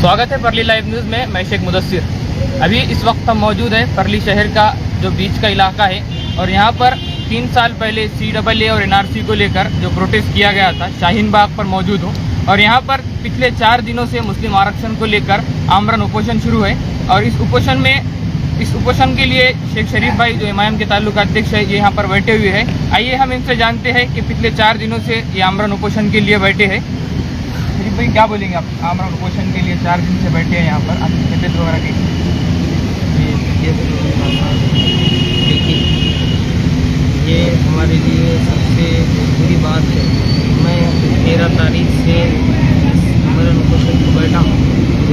स्वागत है परली लाइव न्यूज़ में। मैं शेख मुदस्सिर। अभी इस वक्त हम मौजूद हैं परली शहर का जो बीच का इलाका है और यहाँ पर 3 साल पहले CAA और NRC को लेकर जो प्रोटेस्ट किया गया था, शाहीन बाग पर मौजूद हूँ। और यहाँ पर पिछले 4 दिनों से मुस्लिम आरक्षण को लेकर आमरण उपोषण शुरू है और इस उपोषण के लिए शेख शरीफ भाई जो MIM के ताल्लुका अध्यक्ष है, ये यहाँ पर बैठे हुए हैं। आइए हम इनसे जानते हैं कि पिछले 4 दिनों से ये आमरण उपोषण के लिए बैठे हैं। शरीफ भाई, क्या बोलेंगे आप? आमरण उपोषण के लिए 4 दिन से बैठे हैं यहाँ पर, आपकी तबीयत वगैरह की? देखिए, ये हमारे लिए सबसे बुरी बात है। मैं 13 तारीख से आमरण उपोषण को बैठा हूँ,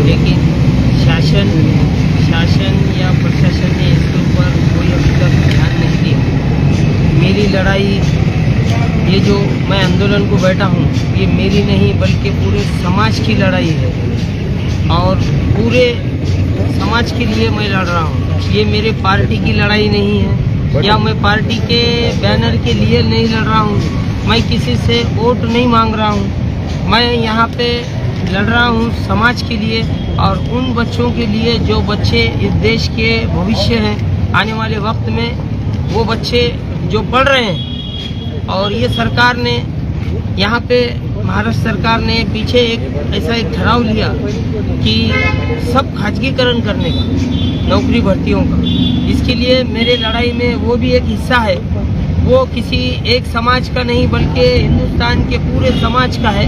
लेकिन शासन या प्रशासन ने इसके ऊपर कोई अभी तक ध्यान नहीं दिया। मेरी लड़ाई, ये जो मैं आंदोलन को बैठा हूँ, ये मेरी नहीं बल्कि पूरे समाज की लड़ाई है और पूरे समाज के लिए मैं लड़ रहा हूँ। ये मेरे पार्टी की लड़ाई नहीं है या मैं पार्टी के बैनर के लिए नहीं लड़ रहा हूँ। मैं किसी से वोट नहीं मांग रहा हूँ। मैं यहाँ पे लड़ रहा हूँ समाज के लिए और उन बच्चों के लिए जो बच्चे इस देश के भविष्य हैं। आने वाले वक्त में वो बच्चे जो पढ़ रहे हैं और ये सरकार ने यहाँ पे, महाराष्ट्र सरकार ने पीछे एक ठहराव लिया कि सब खाजगीकरण करने का, नौकरी भर्तियों का। इसके लिए मेरे लड़ाई में वो भी एक हिस्सा है। वो किसी एक समाज का नहीं बल्कि हिंदुस्तान के पूरे समाज का है।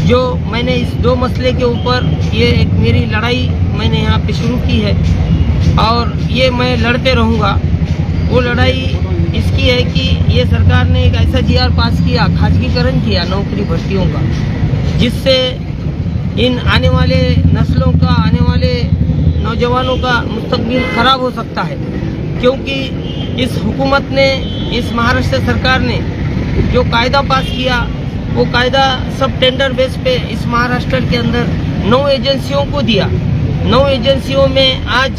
जो मैंने इस 2 मसले के ऊपर ये एक मेरी लड़ाई मैंने यहाँ पे शुरू की है और ये मैं लड़ते रहूँगा। वो लड़ाई इसकी है कि ये सरकार ने एक ऐसा GR पास किया, खाजगीकरण किया नौकरी भर्तियों का, जिससे इन आने वाले नस्लों का, आने वाले नौजवानों का मुस्तकबिल खराब हो सकता है। क्योंकि इस हुकूमत ने, इस महाराष्ट्र सरकार ने जो कायदा पास किया, वो कायदा सब टेंडर बेस पे इस महाराष्ट्र के अंदर 9 एजेंसियों को दिया। 9 एजेंसियों में आज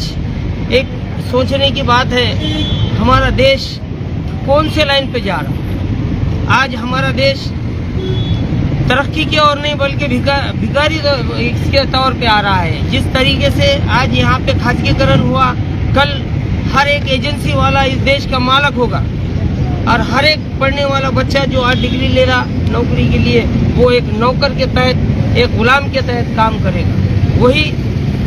एक सोचने की बात है, हमारा देश कौन से लाइन पे जा रहा है। आज हमारा देश तरक्की की ओर नहीं बल्कि भिखारी इसके तौर पे आ रहा है। जिस तरीके से आज यहाँ पे खाजगीकरण हुआ, कल हर एक एजेंसी वाला इस देश का मालिक होगा और हर एक पढ़ने वाला बच्चा जो आज डिग्री ले रहा नौकरी के लिए, वो एक नौकर के तहत, एक गुलाम के तहत काम करेगा।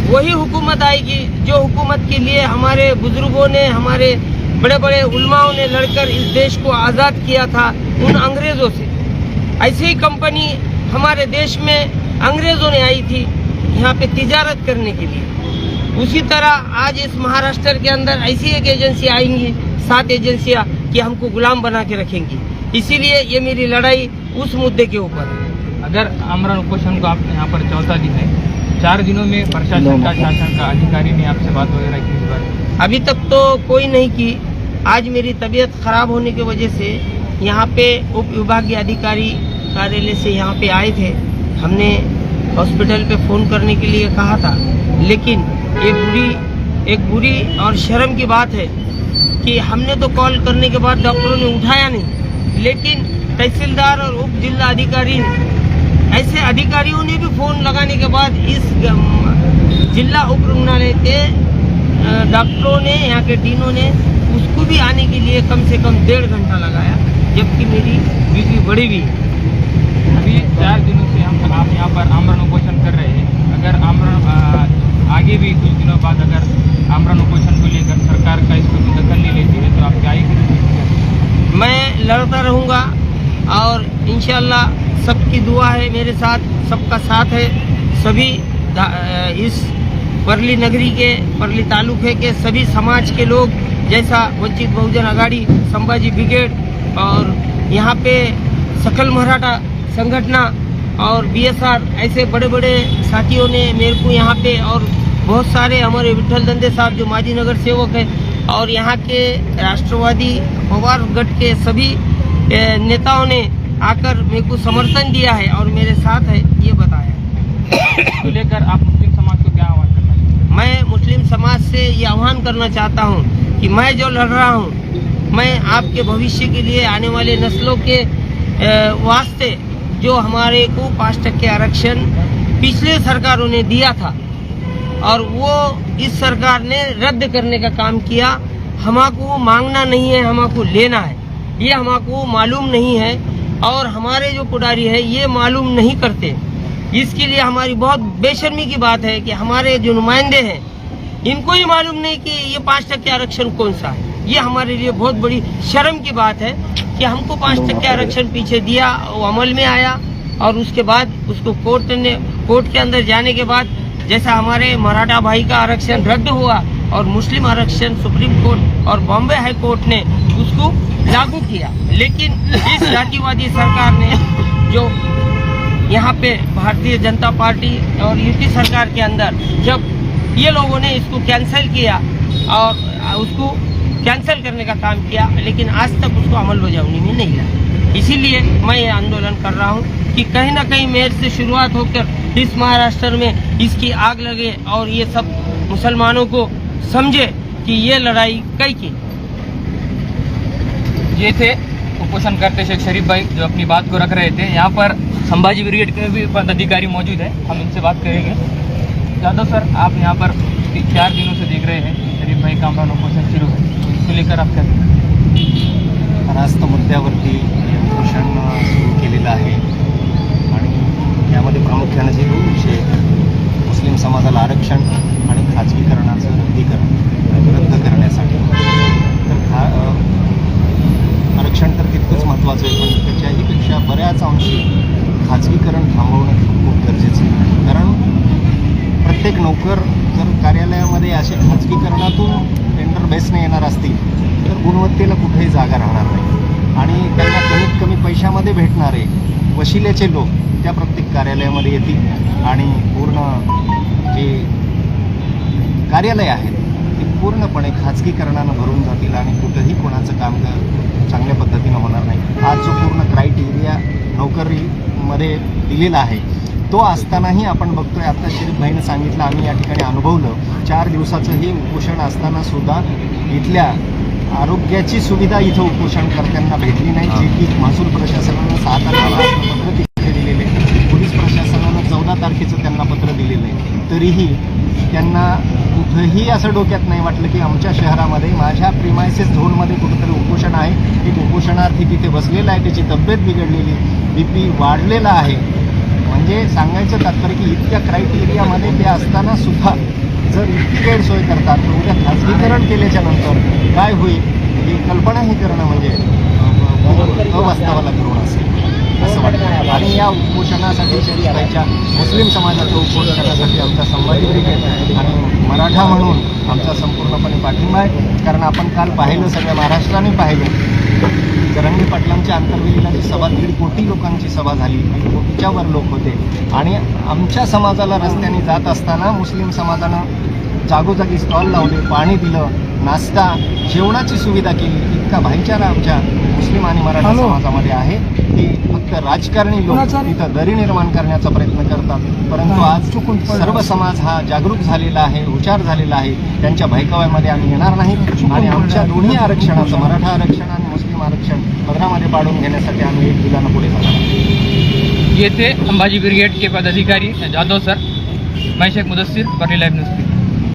वही हुकूमत आएगी जो हुकूमत के लिए हमारे बुजुर्गों ने, हमारे बड़े बड़े उलमाओं ने लड़कर इस देश को आज़ाद किया था उन अंग्रेज़ों से। ऐसी ही कंपनी हमारे देश में अंग्रेज़ों ने आई थी यहाँ पे तिजारत करने के लिए। उसी तरह आज इस महाराष्ट्र के अंदर ऐसी एक एजेंसी आएंगी, 7 एजेंसियाँ, कि हमको गुलाम बना के रखेंगी। इसीलिए ये मेरी लड़ाई उस मुद्दे के ऊपर है। अगर आमरण उपोषण को आप यहाँ पर 4था दिन है, 4 दिनों में प्रशासन का, शासन का अधिकारी ने आपसे बात वगैरह की इस बार? अभी तक तो कोई नहीं की। आज मेरी तबीयत खराब होने की वजह से यहाँ पे उप विभागीय अधिकारी कार्यालय से यहाँ पे आए थे। हमने हॉस्पिटल पे फ़ोन करने के लिए कहा था, लेकिन एक बुरी और शर्म की बात है कि हमने तो कॉल करने के बाद डॉक्टरों ने उठाया नहीं, लेकिन तहसीलदार और उप जिला अधिकारी ने, ऐसे अधिकारियों ने भी फ़ोन लगाने के बाद इस जिला उप रुग्णालय के डॉक्टरों ने, यहाँ के डीनों ने उसको भी आने के लिए कम से कम 1.5 घंटा लगाया, जबकि मेरी बीपी बढ़ी हुई है। अभी 4 दिनों से आप यहाँ पर आमरण उपोषण कर रहे हैं। अगर आगे भी कुछ दिनों बाद अगर आमरण उपोषण को लेकर सरकार का इसको दखल नहीं लेती है तो आप क्या ही करेंगे? मैं लड़ता रहूँगा और इंशाअल्लाह सबकी दुआ है मेरे साथ, सबका साथ है। सभी इस परली नगरी के, परली तालुके के सभी समाज के लोग, जैसा वंचित बहुजन आघाड़ी, संभाजी ब्रिगेड और यहाँ पे सकल मराठा संगठना और BSR, ऐसे बड़े बड़े साथियों ने मेरे को यहाँ पे, और बहुत सारे हमारे विठल दंदे साहब जो माजी नगर सेवक हैं, और यहाँ के राष्ट्रवादी पवार गढ़ के सभी नेताओं ने आकर मेरे को समर्थन दिया है और मेरे साथ है, ये बताया। तो लेकर आप मुस्लिम समाज को क्या आह्वान करना चाहिए? मैं मुस्लिम समाज से ये आह्वान करना चाहता हूँ कि मैं जो लड़ रहा हूँ, मैं आपके भविष्य के लिए, आने वाले नस्लों के वास्ते जो हमारे को 5% आरक्षण पिछले सरकारों ने दिया था, और वो इस सरकार ने रद्द करने का काम किया। हमको मांगना नहीं है, हमको लेना है, ये हमको मालूम नहीं है और हमारे जो पुडारी है ये मालूम नहीं करते। इसके लिए हमारी बहुत बेशर्मी की बात है कि हमारे जो नुमाइंदे हैं इनको ही मालूम नहीं कि ये 5% आरक्षण कौन सा है। ये हमारे लिए बहुत बड़ी शर्म की बात है कि हमको 5% आरक्षण पीछे दिया, वो अमल में आया और उसके बाद उसको कोर्ट के अंदर जाने के बाद जैसा हमारे मराठा भाई का आरक्षण रद्द हुआ और मुस्लिम आरक्षण सुप्रीम कोर्ट और बॉम्बे हाई कोर्ट ने उसको लागू किया। लेकिन इस जातिवादी सरकार ने जो यहाँ पे भारतीय जनता पार्टी और यूपी सरकार के अंदर जब ये लोगों ने इसको कैंसिल किया और उसको कैंसिल करने का काम किया, लेकिन आज तक उसको अमल बजावनी में नहीं लाया। इसीलिए मैं ये आंदोलन कर रहा हूँ कि कहीं ना कहीं मेरे से शुरुआत होकर इस महाराष्ट्र में इसकी आग लगे और ये सब मुसलमानों को समझे कि ये लड़ाई कई की। ये थे उपोषण करते शेख शरीफ भाई जो अपनी बात को रख रहे थे। यहाँ पर संभाजी ब्रिगेड के भी पदाधिकारी मौजूद है, हम इनसे बात करेंगे। यादव सर, आप यहाँ पर 4 दिनों से देख रहे हैं शरीफ भाई का उपोषण शुरू है, तो इसको लेकर आप क्या करें? रास्त मुद्द्यावरती हे उपोषण सुरू केलेलं आहे आणि यामध्ये प्रामुख्याने जे 2 विषय मुस्लिम समाजाला आरक्षण आणि खाजगीकरणाचं रद्द करण्यासाठी। तर आरक्षण तर तितकंच महत्त्वाचं आहे, पण त्याच्याही पेक्षा बऱ्याच अंशी खाजगीकरण थांबवणं खूप गरजेचं आहे। कारण प्रत्येक नोकर जर कार्यालयामध्ये असे खाजगीकरणातून टेंडर बेसने येणार असतील तर गुणवत्तेला कुठेही जागा राहणार नाही आणि त्यांना कमीत कमी पैशामध्ये भेटणारे वशिलेचे लोक त्या प्रत्येक कार्यालयामध्ये येतील आणि पूर्ण जे कार्यालय आहेत ते पूर्णपणे खाजगीकरणानं भरून जातील आणि कुठंही कोणाचं काम चांगल्या पद्धतीनं होणार नाही। आज जो पूर्ण क्रायटेरिया नोकरीमध्ये दिलेला आहे तो असतानाही आपण बघतोय, आता शरीफ भाईनं सांगितलं, आम्ही या ठिकाणी अनुभवलं, 4 दिवसाचं हे उपोषण असताना सुद्धा इथल्या आरोग्याची सुविधा इथं उपोषणकर्त्यांना भेटली नाही, जे की महसूल प्रशासनानं 6 तारखेला पत्र तिथे दिलेले आहे, पोलीस प्रशासनानं 14 तारखेचं त्यांना पत्र दिलेलं आहे, तरीही त्यांना कुठंही असं डोक्यात नाही वाटलं की आमच्या शहरामध्ये माझ्या प्रिमायसेस झोनमध्ये कुठंतरी उपोषण आहे, एक उपोषणार्थी तिथे बसलेला आहे, त्याची तब्येत बिघडलेली, BP वाढलेला आहे। म्हणजे सांगायचं तात्पर्य की इतक्या क्रायटेरियामध्ये ते असताना सुद्धा जर इतकी गैरसोय करतात तर उद्या खाजगीकरण केल्याच्या नंतर काय होईल ही कल्पनाही करणं म्हणजे अवास्तवाला धरून असेल असं वाटतं। आणि या उपोषणासाठी शरीफ भाईच्या मुस्लिम समाजाच्या उपोषणासाठी आमचा संभाजी ब्रिगेड आणि मराठा म्हणून आमचा संपूर्णपणे पाठिंबा आहे। कारण आपण काल पाहिलं, सगळ्या महाराष्ट्राने पाहिलं, जरांगे पाटलांच्या आंतरवेलीला जी सभा 1.5 कोटी लोकांची सभा झाली, 1.5 कोटीच्या वर लोक होते आणि आमच्या समाजाला रस्त्याने जात असताना मुस्लिम समाजानं जागोजागी स्टॉल लावले, पाणी दिलं, नाश्ता, जेवणाची सुविधा केली। इतका भाईचारा आमच्या मुस्लिम आणि मराठा समाजामध्ये आहे की फक्त राजकारणी लोक तिथं दरी निर्माण करण्याचा प्रयत्न करतात, परंतु आज सर्व समाज हा जागरूक झालेला आहे, हुशार झालेला आहे। त्यांच्या भयकाव्यामध्ये आम्ही येणार नाही आणि आमच्या दोन्ही आरक्षणाचं, मराठा आरक्षण आणि मुस्लिम आरक्षण पदरामध्ये पाडून घेण्यासाठी आम्ही एक दिलानं पुढे जाणार। ये थे संभाजी ब्रिगेड के पदाधिकारी जादव सर। मैं शेख मुदस्सिर, बर्ली लाइव न्यूज़।